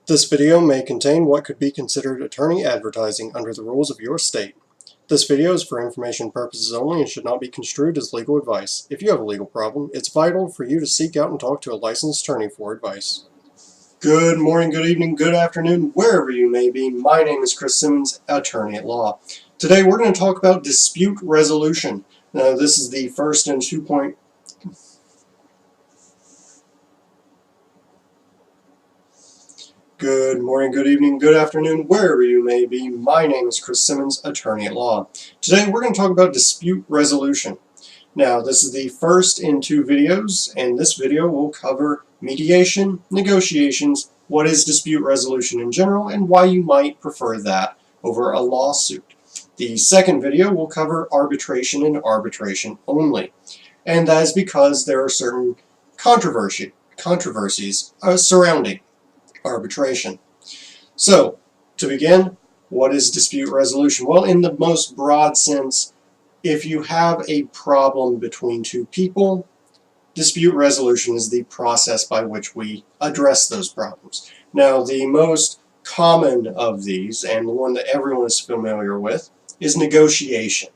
This video may contain what could be considered attorney advertising under the rules of your state. This video is for information purposes only and should not be construed as legal advice. If you have a legal problem, it's vital for you to seek out and talk to a licensed attorney for advice. Good morning, good evening, good afternoon, wherever you may be. My name is Chris Simmons, attorney at law. Today we're going to talk about dispute resolution. Now this is the first in Good morning, good evening, good afternoon, wherever you may be. My name is Chris Simmons, attorney at law. Today we're going to talk about dispute resolution. Now this is the first in two videos, and this video will cover mediation, negotiations, what is dispute resolution in general, and why you might prefer that over a lawsuit. The second video will cover arbitration and arbitration only, and that is because there are certain controversies surrounding arbitration. So, to begin, what is dispute resolution? Well, in the most broad sense, if you have a problem between two people, dispute resolution is the process by which we address those problems. Now, the most common of these, and the one that everyone is familiar with, is negotiation.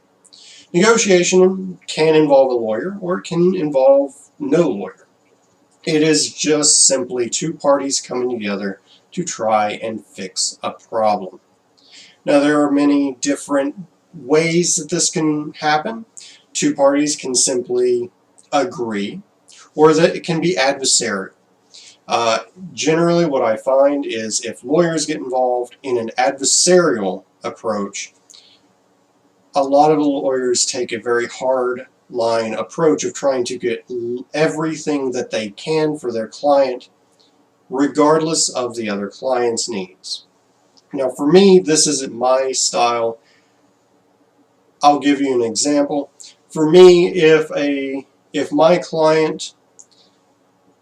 Negotiation can involve a lawyer, or it can involve no lawyer. It is just simply two parties coming together to try and fix a problem. Now there are many different ways that this can happen. Two parties can simply agree, or that it can be adversarial. Generally what I find is if lawyers get involved in an adversarial approach, a lot of the lawyers take a very hard line approach of trying to get everything that they can for their client, regardless of the other client's needs. Now for me, this isn't my style. I'll give you an example. For me, if my client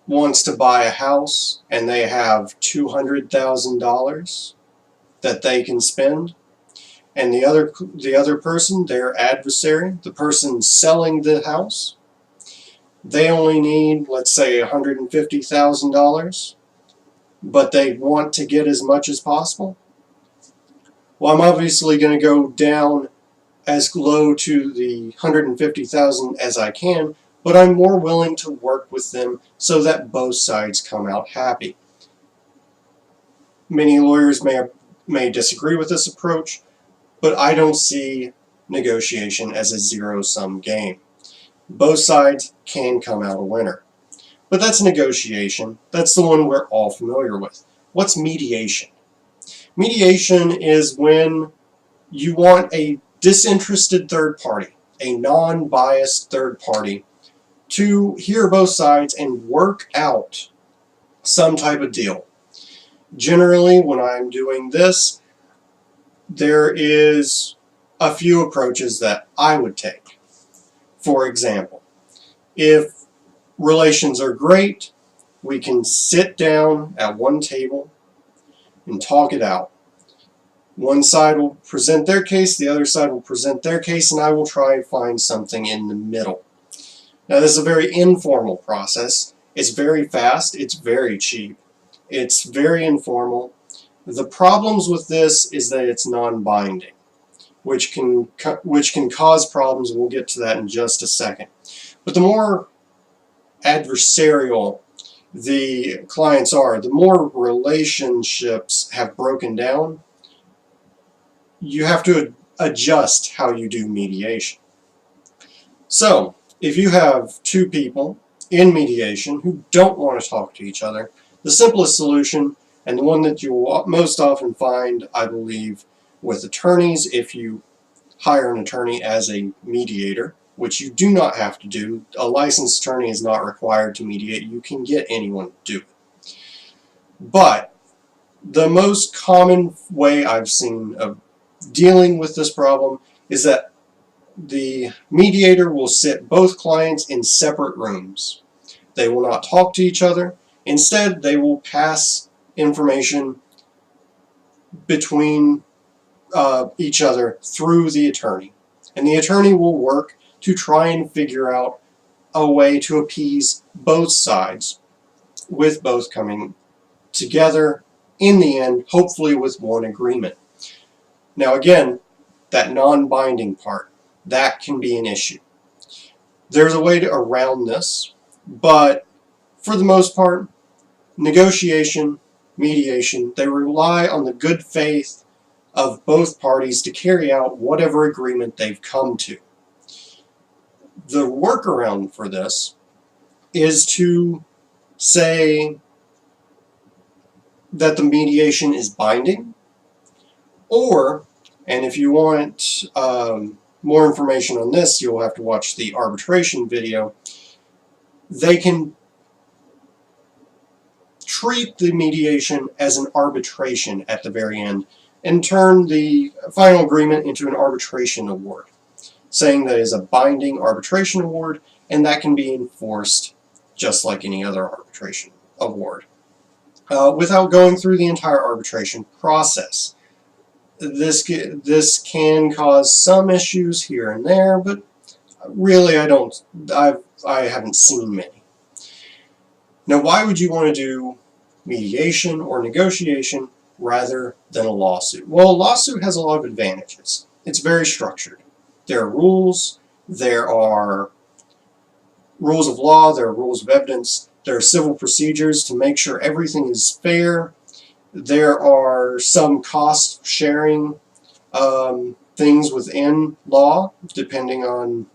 wants to buy a house and they have $200,000 that they can spend, and the other person, their adversary, the person selling the house, they only need, let's say, $150,000, but they want to get as much as possible. Well, I'm obviously going to go down as low to the $150,000 as I can, but I'm more willing to work with them so that both sides come out happy. Many lawyers may disagree with this approach, but I don't see negotiation as a zero-sum game. Both sides can come out a winner. But that's negotiation. That's the one we're all familiar with. What's mediation? Mediation is when you want a disinterested third party, a non-biased third party, to hear both sides and work out some type of deal. Generally, when I'm doing this, there is a few approaches that I would take. For example, if relations are great, we can sit down at one table and talk it out. One side will present their case, the other side will present their case, and I will try and find something in the middle. Now this is a very informal process. It's very fast, it's very cheap, it's very informal. The problems with this is that it's non-binding, which can cause problems, and we'll get to that in just a second. But the more adversarial the clients are, the more relationships have broken down, you have to adjust how you do mediation. So, if you have two people in mediation who don't want to talk to each other, the simplest solution, and the one that you will most often find, I believe, with attorneys, if you hire an attorney as a mediator, which you do not have to do. A licensed attorney is not required to mediate. You can get anyone to do it. But the most common way I've seen of dealing with this problem is that the mediator will sit both clients in separate rooms. They will not talk to each other. Instead, they will pass information between each other through the attorney. And the attorney will work to try and figure out a way to appease both sides, with both coming together in the end, hopefully with one agreement. Now again, that non-binding part, that can be an issue. There's a way around this, but for the most part, negotiation, mediation, they rely on the good faith of both parties to carry out whatever agreement they've come to. The workaround for this is to say that the mediation is binding, or, and if you want more information on this, you'll have to watch the arbitration video, they can treat the mediation as an arbitration at the very end and turn the final agreement into an arbitration award, saying that it is a binding arbitration award and that can be enforced just like any other arbitration award without going through the entire arbitration process. This can cause some issues here and there, but really I haven't seen many. Now, why would you want to do mediation or negotiation rather than a lawsuit? Well, a lawsuit has a lot of advantages. It's very structured. There are rules, there are rules of law, there are rules of evidence, there are civil procedures to make sure everything is fair. There are some cost sharing things within law, depending on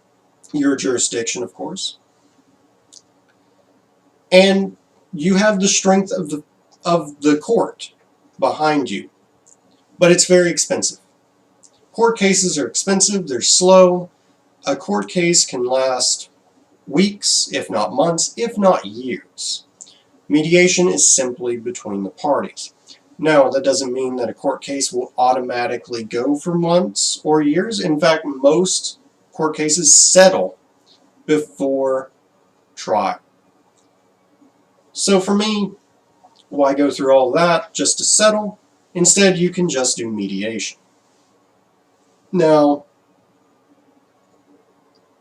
your jurisdiction, of course. And you have the strength of the court behind you, but it's very expensive. Court cases are expensive, they're slow. A court case can last weeks, if not months, if not years. Mediation is simply between the parties. Now, that doesn't mean that a court case will automatically go for months or years. In fact, most court cases settle before trial. So for me, why go through all that just to settle? Instead, you can just do mediation. Now,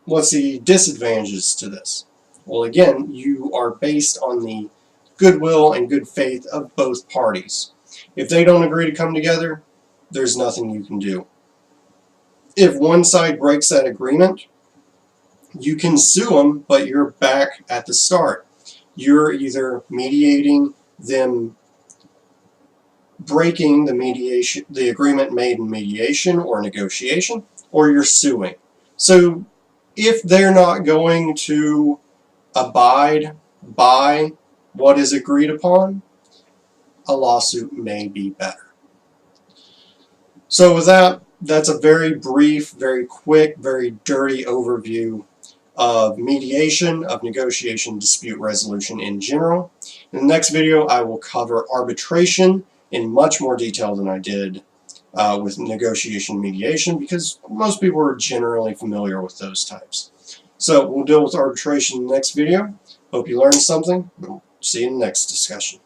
what's the disadvantages to this? Well, again, you are based on the goodwill and good faith of both parties. If they don't agree to come together, there's nothing you can do. If one side breaks that agreement, you can sue them, but you're back at the start. You're either mediating them breaking the agreement made in mediation or negotiation, or you're suing. So if they're not going to abide by what is agreed upon, a lawsuit may be better. So with that, that's a very brief, very quick, very dirty overview of mediation, of negotiation, dispute resolution in general. In the next video, I will cover arbitration in much more detail than I did with negotiation and mediation, because most people are generally familiar with those types. So we'll deal with arbitration in the next video. Hope you learned something. We'll see you in the next discussion.